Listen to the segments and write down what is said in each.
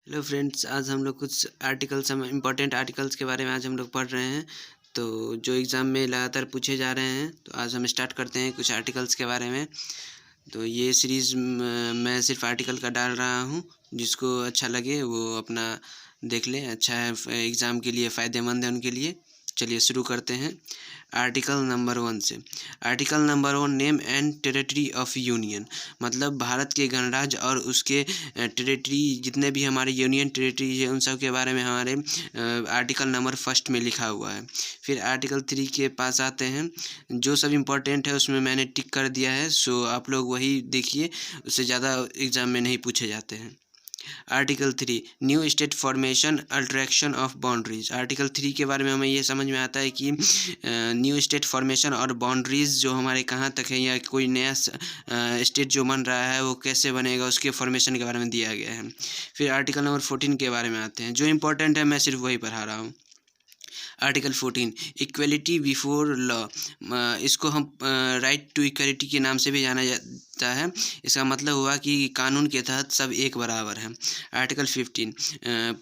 Hello friends, आज हम लोग कुछ आर्टिकल्स इम्पोर्टेंट आर्टिकल्स के बारे में आज हम लोग पढ़ रहे हैं। तो जो एग्ज़ाम में लगातार पूछे जा रहे हैं, तो आज हम स्टार्ट करते हैं कुछ आर्टिकल्स के बारे में। तो ये सीरीज़ मैं सिर्फ आर्टिकल का डाल रहा हूँ, जिसको अच्छा लगे वो अपना देख लें। अच्छा है, एग्ज़ाम के लिए फ़ायदेमंद है उनके लिए। चलिए शुरू करते हैं आर्टिकल नंबर 1 से। Article number 1, name and territory of union. मतलब भारत के गणराज्य और उसके टेरिटरी, जितने भी हमारे यूनियन टेरिटरी है उन सब के बारे में हमारे आर्टिकल नंबर 1 में लिखा हुआ है। फिर आर्टिकल 3 के पास आते हैं। जो सब इम्पोर्टेंट है उसमें मैंने टिक कर दिया है, सो आप लोग वही देखिए, उससे ज़्यादा एग्ज़ाम में नहीं पूछे जाते हैं। Article 3, new state formation, alteration of boundaries. Article 3 के बारे में हमें ये समझ में आता है कि न्यू स्टेट फॉर्मेशन और बाउंड्रीज़ जो हमारे कहाँ तक है, या कोई नया स्टेट जो बन रहा है वो कैसे बनेगा, उसके फॉर्मेशन के बारे में दिया गया है। फिर आर्टिकल नंबर 14 के बारे में आते हैं। जो इम्पोर्टेंट है मैं सिर्फ वही पढ़ा रहा हूँ। Article 14, equality before law. इसको हम राइट टू इक्वलिटी के नाम से भी जाना जाता है। इसका मतलब हुआ कि कानून के तहत सब एक बराबर हैं। Article 15,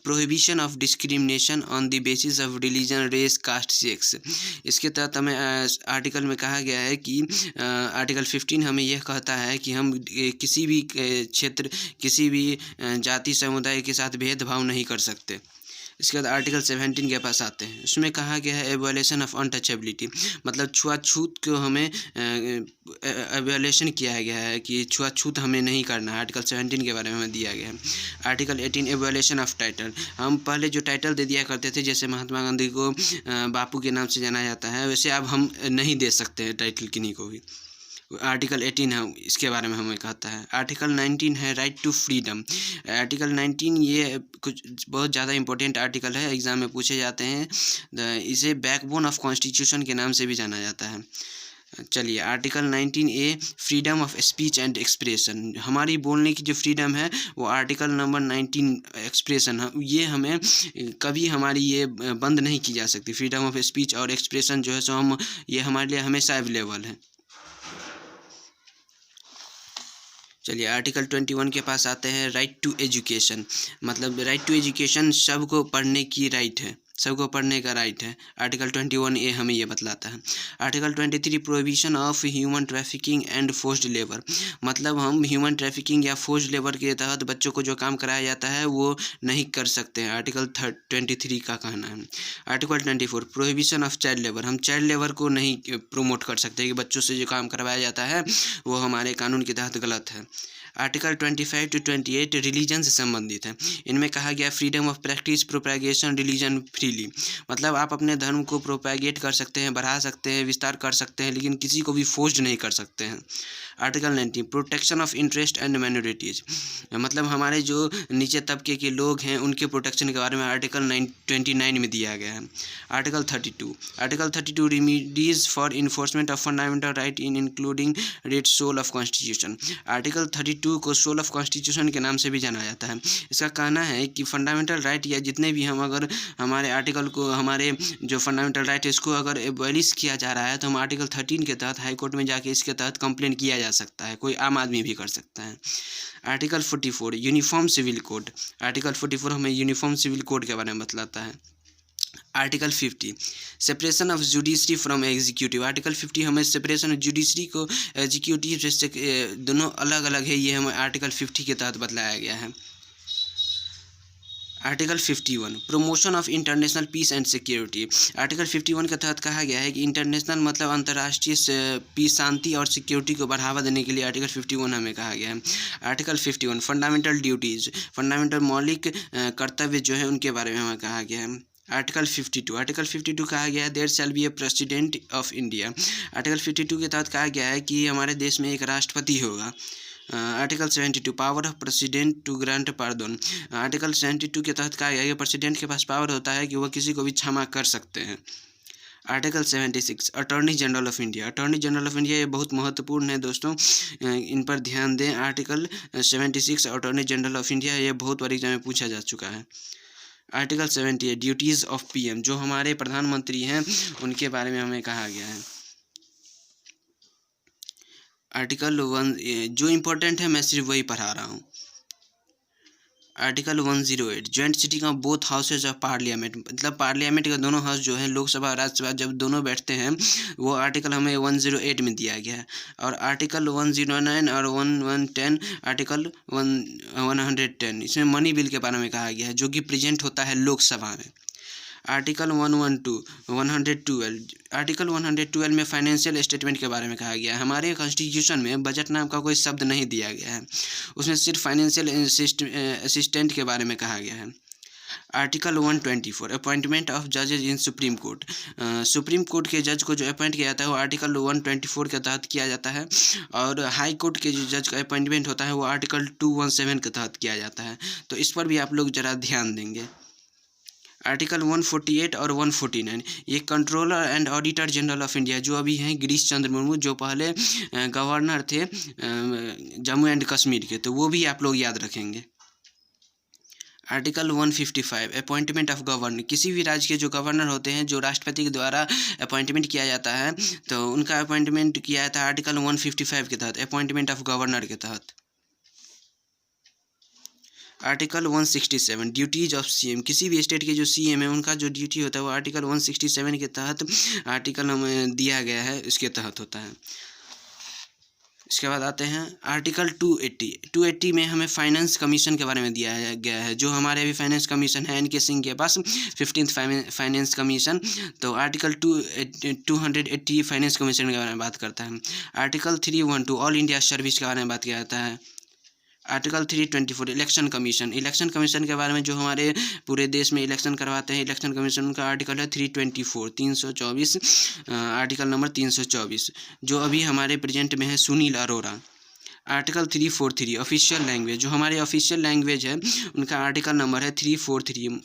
prohibition of discrimination on the basis of religion, race, caste, sex. इसके तहत हमें आर्टिकल में कहा गया है कि आर्टिकल 15 हमें यह कहता है कि हम किसी भी क्षेत्र, किसी भी जाति समुदाय के साथ भेदभाव नहीं कर सकते। इसके बाद आर्टिकल 17 के पास आते हैं। उसमें कहा गया है एवोल्यूशन ऑफ अनटचेबिलिटी। मतलब छुआछूत को हमें एवोल्यूशन किया गया है कि छुआछूत हमें नहीं करना है। आर्टिकल 17 के बारे में हमें दिया गया है। Article 18, evolution of title. हम पहले जो टाइटल दे दिया करते थे, जैसे महात्मा गांधी को बापू के नाम से जाना जाता है, वैसे अब हम नहीं दे सकते हैं टाइटल किन्हीं को भी। आर्टिकल 18 है, इसके बारे में हमें कहता है। आर्टिकल 19 है राइट टू फ्रीडम। आर्टिकल 19 ये कुछ बहुत ज़्यादा इंपॉर्टेंट आर्टिकल है, एग्ज़ाम में पूछे जाते हैं। इसे बैकबोन ऑफ कॉन्स्टिट्यूशन के नाम से भी जाना जाता है। चलिए, article 19A, freedom of speech and expression. हमारी बोलने की जो फ्रीडम है वो आर्टिकल नंबर 19 एक्सप्रेशन है, ये हमें कभी हमारी ये बंद नहीं की जा सकती। फ्रीडम ऑफ स्पीच और एक्सप्रेशन जो है सो हम ये हमारे लिए हमेशा अवेलेबल है। चलिए, आर्टिकल 21 के पास आते हैं। Right to education. मतलब राइट टू एजुकेशन, सबको पढ़ने की राइट है, सबको पढ़ने का राइट है। आर्टिकल 21A हमें ये बतलाता है। Article 23, prohibition of human trafficking and forced labour. मतलब हम ह्यूमन ट्रैफिकिंग या फोर्स्ड लेबर के तहत बच्चों को जो काम कराया जाता है वो नहीं कर सकते हैं। आर्टिकल 23 का कहना है। Article 24, prohibition of child labour. हम चाइल्ड लेबर को नहीं प्रोमोट कर सकते कि बच्चों से जो काम करवाया जाता है वो हमारे कानून के तहत गलत है। आर्टिकल 25 to 28 रिलीजन से संबंधित है। इनमें कहा गया freedom of practice, propagation religion freely. मतलब आप अपने धर्म को प्रोपैगेट कर सकते हैं, बढ़ा सकते हैं, विस्तार कर सकते हैं, लेकिन किसी को भी फोर्स्ड नहीं कर सकते हैं। Article 19, protection of interest and minorities. मतलब हमारे जो नीचे तबके के लोग हैं उनके प्रोटेक्शन के बारे में आर्टिकल 29 में दिया गया है। Article 32, remedies for enforcement of fundamental right in including red soul of constitution. Article 32 को सोल ऑफ कॉन्स्टिट्यूशन के नाम से भी जाना जाता है। इसका कहना है कि फंडामेंटल राइट या जितने भी हम अगर हमारे आर्टिकल को, हमारे जो फंडामेंटल राइट है इसको अगर एबॉलिश किया जा रहा है तो हम आर्टिकल 13 के तहत हाई कोर्ट में जाके इसके तहत कंप्लेन किया जा सकता है। कोई आम आदमी भी कर सकता है। Article 44, uniform civil code. Article 44 हमें यूनिफॉर्म सिविल कोड के बारे में बतलाता है। Article 50, separation of judiciary from executive. Article 50 हमें सेपरेशन ऑफ जुडिशरी को एग्जीक्यूटिव से दोनों अलग अलग है, ये हमें आर्टिकल 50 के तहत बतलाया गया है। Article 51, promotion of international peace and security. Article 51 के तहत कहा गया है कि इंटरनेशनल मतलब अंतर्राष्ट्रीय पीस, शांति और सिक्योरिटी को बढ़ावा देने के लिए आर्टिकल 51 हमें कहा गया है। आर्टिकल 51, फंडामेंटल ड्यूटीज़, फंडामेंटल मौलिक कर्तव्य जो है उनके बारे में हमें कहा गया है। आर्टिकल 52 कहा गया है there shall be a president of India. Article 52 के तहत कहा गया है कि हमारे देश में एक राष्ट्रपति होगा। Article 72, power of president to grant pardon. Article 72 के तहत कहा गया है कि प्रेसिडेंट के पास पावर होता है कि वह किसी को भी क्षमा कर सकते हैं। Article 76, attorney general of India. Attorney general of India ये बहुत महत्वपूर्ण है दोस्तों, इन पर ध्यान दें। Article 76, attorney general of India, ये बहुत बार एग्जाम में पूछा जा चुका है। Article 78, duties of PM. जो हमारे प्रधानमंत्री हैं उनके बारे में हमें कहा गया है। आर्टिकल 1 जो इम्पोर्टेंट है मैं सिर्फ वही पढ़ा रहा हूँ। Article 108 joint sitting of both houses of parliament, मतलब पार्लियामेंट का दोनों हाउस जो है, लोकसभा और राज्यसभा, जब दोनों बैठते हैं वो आर्टिकल हमें 108 में दिया गया है। और आर्टिकल 109 और 1110 आर्टिकल 110 इसमें मनी बिल के बारे में कहा गया है, जो कि प्रेजेंट होता है लोकसभा में। आर्टिकल 112 आर्टिकल 112 में फाइनेंशियल स्टेटमेंट के बारे में कहा गया है। हमारे कॉन्स्टिट्यूशन में बजट नाम का कोई शब्द नहीं दिया गया है, उसमें सिर्फ फाइनेंशियल असिस्टेंट के बारे में कहा गया है। आर्टिकल 124 अपॉइंटमेंट ऑफ जजेज in supreme court, supreme court के जज को जो अपॉइंट किया जाता है वो आर्टिकल 124 के तहत किया जाता है। और हाई कोर्ट के जो जज का अपॉइंटमेंट होता है वो आर्टिकल 217 के तहत किया जाता है। तो इस पर भी आप लोग ज़रा ध्यान देंगे। आर्टिकल 148 और 149 ये controller and auditor general of India, जो अभी हैं गिरीश चंद्र मुर्मू, जो पहले गवर्नर थे जम्मू एंड कश्मीर के, तो वो भी आप लोग याद रखेंगे। आर्टिकल 155 अपॉइंटमेंट ऑफ गवर्नर, किसी भी राज्य के जो गवर्नर होते हैं, जो राष्ट्रपति के द्वारा अपॉइंटमेंट किया जाता है, तो उनका अपॉइंटमेंट किया जाता है आर्टिकल 155 के तहत, अपॉइंटमेंट ऑफ गवर्नर के तहत। आर्टिकल 167 ड्यूटीज ऑफ सीएम, किसी भी स्टेट के जो सीएम है उनका जो ड्यूटी होता है वो आर्टिकल 167 के तहत आर्टिकल हमें दिया गया है, इसके तहत होता है। इसके बाद आते हैं आर्टिकल 280 में हमें फाइनेंस कमीशन के बारे में दिया गया है, जो हमारे अभी फाइनेंस कमीशन है एनके सिंह के पास 15th फाइनेंस कमीशन, तो आर्टिकल 280 फाइनेंस कमीशन के बारे में बात करता है। आर्टिकल 312 ऑल इंडिया सर्विस के बारे में बात किया जाता है। आर्टिकल 324 इलेक्शन कमीशन के बारे में, जो हमारे पूरे देश में इलेक्शन करवाते हैं, इलेक्शन कमीशन का आर्टिकल है 324 आर्टिकल नंबर 324, जो अभी हमारे प्रेजेंट में है Sunil Arora. Article 343 official language, जो हमारे ऑफिशियल लैंग्वेज है उनका आर्टिकल नंबर है 343।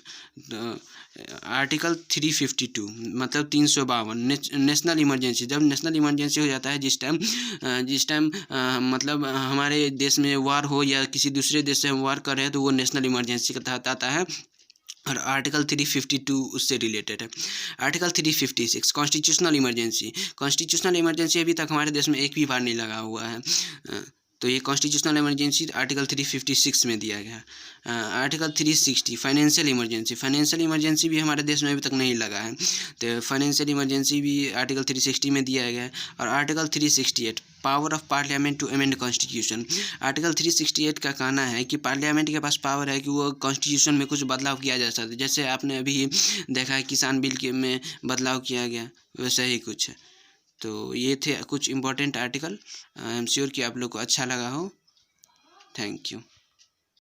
आर्टिकल 352 मतलब 352 नेशनल इमरजेंसी, जब नेशनल इमरजेंसी हो जाता है जिस टाइम मतलब हमारे देश में वार हो या किसी दूसरे देश से हम वार कर रहे हैं, तो वो नेशनल इमरजेंसी के तहत आता है। और आर्टिकल 352 उससे रिलेटेड है। आर्टिकल 356 कॉन्स्टिट्यूशनल इमरजेंसी अभी तक हमारे देश में एक भी बार नहीं लगा हुआ है, तो ये कॉन्स्टिट्यूशनल इमरजेंसी आर्टिकल 356 में दिया गया। आर्टिकल 360 फाइनेंशियल इमरजेंसी भी हमारे देश में अभी तक नहीं लगा है, तो फाइनेंशियल इमरजेंसी भी आर्टिकल 360 में दिया गया है। और article 368 power of parliament to amend constitution, article 368 का कहना है कि पार्लियामेंट के पास पावर है कि वो कॉन्स्टिट्यूशन में कुछ बदलाव किया जा सकता है, जैसे आपने अभी देखा है किसान बिल के में बदलाव किया गया, वैसा ही कुछ है। तो ये थे कुछ important article. I am sure कि आप लोग को अच्छा लगा हो। Thank you.